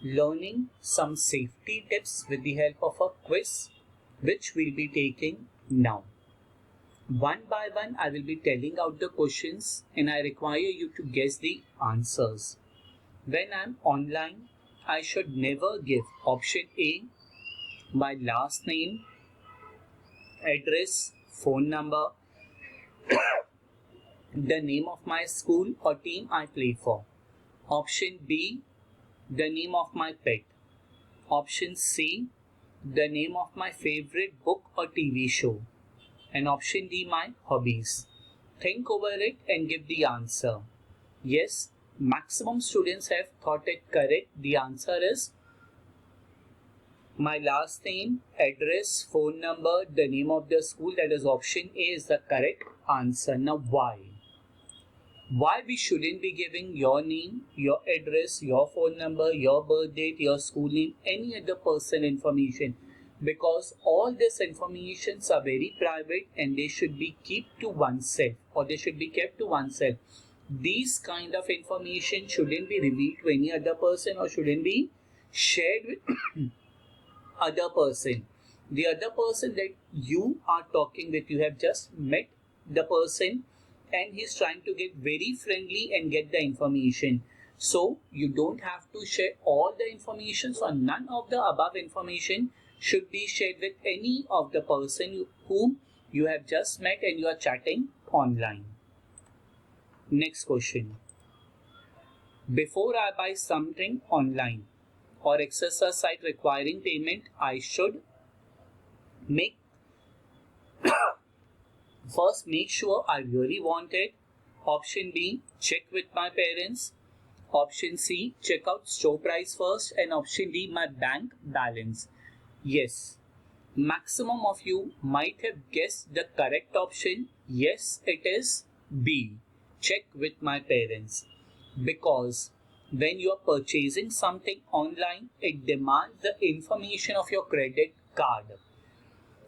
learning some safety tips with the help of a quiz which we'll be taking now. One by one, I will be telling out the questions and I require you to guess the answers. When I'm online, I should never give option A, my last name, address, phone number, the name of my school or team I play for. Option B, the name of my pet. Option C, the name of my favorite book or TV show. And option D, my hobbies. Think over it and give the answer. Yes, maximum students have thought it correct. The answer is my last name, address, phone number, the name of the school. That is option A is the correct answer. Now why? Why we shouldn't be giving your name, your address, your phone number, your birth date, your school name, any other person information? Because all these informations are very private and they should be kept to oneself or they should be kept to oneself. These kind of information shouldn't be revealed to any other person or shouldn't be shared with other person. The other person that you are talking with, you have just met the person and he's trying to get very friendly and get the information. So you don't have to share all the information. So none of the above information should be shared with any of the person whom you have just met and you are chatting online. Next question. Before I buy something online or access a site requiring payment, I should first make sure I really want it. Option B, check with my parents. Option C, check out store price first. And option D, my bank balance. Yes, maximum of you might have guessed the correct option. Yes, it is B, check with my parents. Because when you are purchasing something online, it demands the information of your credit card.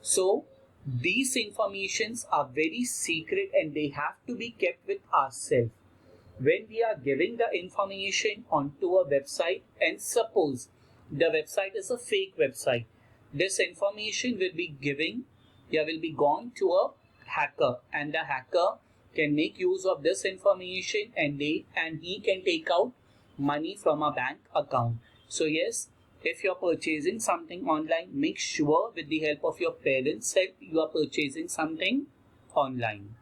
So these informations are very secret and they have to be kept with ourselves. When we are giving the information onto a website and suppose the website is a fake website, this information will be gone to a hacker and the hacker can make use of this information and he can take out money from a bank account. So yes, if you are purchasing something online, make sure with the help of your parents' help you are purchasing something online.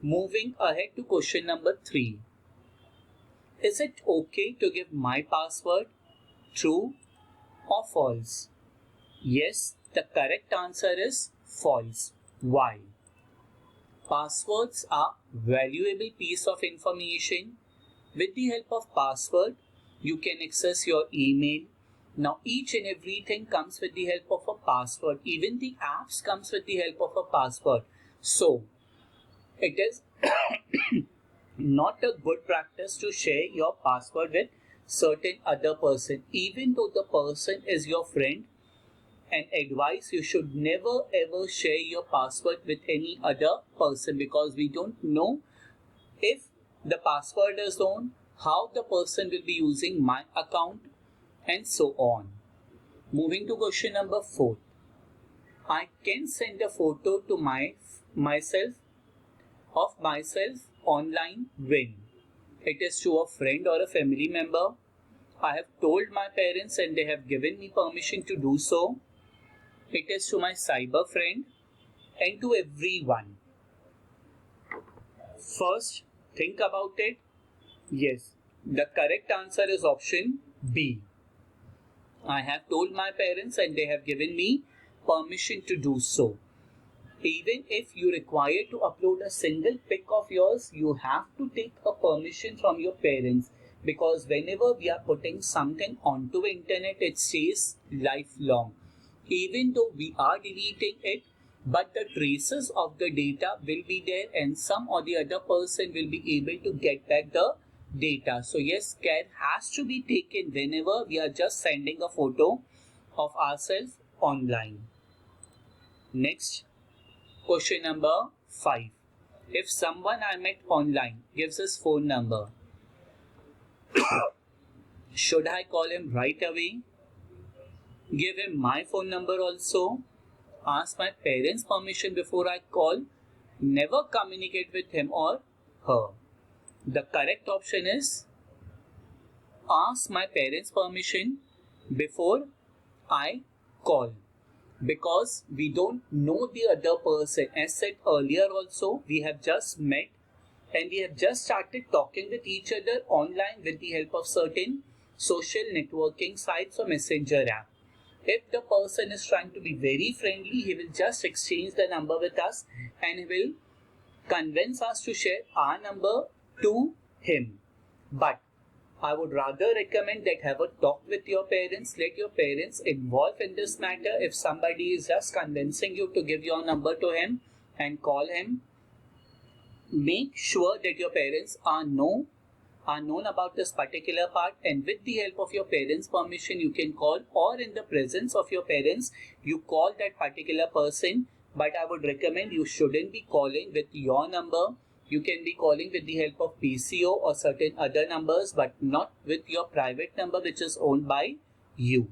Moving ahead to question number 3. Is it okay to give my password? True or false? Yes, the correct answer is false. Why? Passwords are valuable piece of information. With the help of password, you can access your email. Now each and everything comes with the help of a password. Even the apps comes with the help of a password. So it is not a good practice to share your password with certain other person. Even though the person is your friend, and advice, you should never ever share your password with any other person because we don't know if the password is known, how the person will be using my account and so on. Moving to question number 4. I can send a photo to myself online when it is to a friend or a family member. I have told my parents and they have given me permission to do so. It is to my cyber friend and to everyone. First, think about it. Yes, the correct answer is option B. I have told my parents and they have given me permission to do so. Even if you require to upload a single pic of yours, you have to take a permission from your parents because whenever we are putting something onto internet, it stays lifelong. Even though we are deleting it, but the traces of the data will be there and some or the other person will be able to get back the data. So yes, care has to be taken whenever we are just sending a photo of ourselves online. Next, question number 5. If someone I met online gives his phone number, Should I call him right away? Give him my phone number also? Ask my parents' permission before I call? Never communicate with him or her. The correct option is ask my parents' permission before I call. Because we don't know the other person. As said earlier also, we have just met and we have just started talking with each other online with the help of certain social networking sites or messenger app. If the person is trying to be very friendly, he will just exchange the number with us and he will convince us to share our number to him. But I would rather recommend that have a talk with your parents, let your parents involve in this matter. If somebody is just convincing you to give your number to him and call him, make sure that your parents are known about this particular part, and with the help of your parents' permission you can call, or in the presence of your parents you call that particular person. But I would recommend you shouldn't be calling with your number. You can be calling with the help of PCO or certain other numbers, but not with your private number which is owned by you.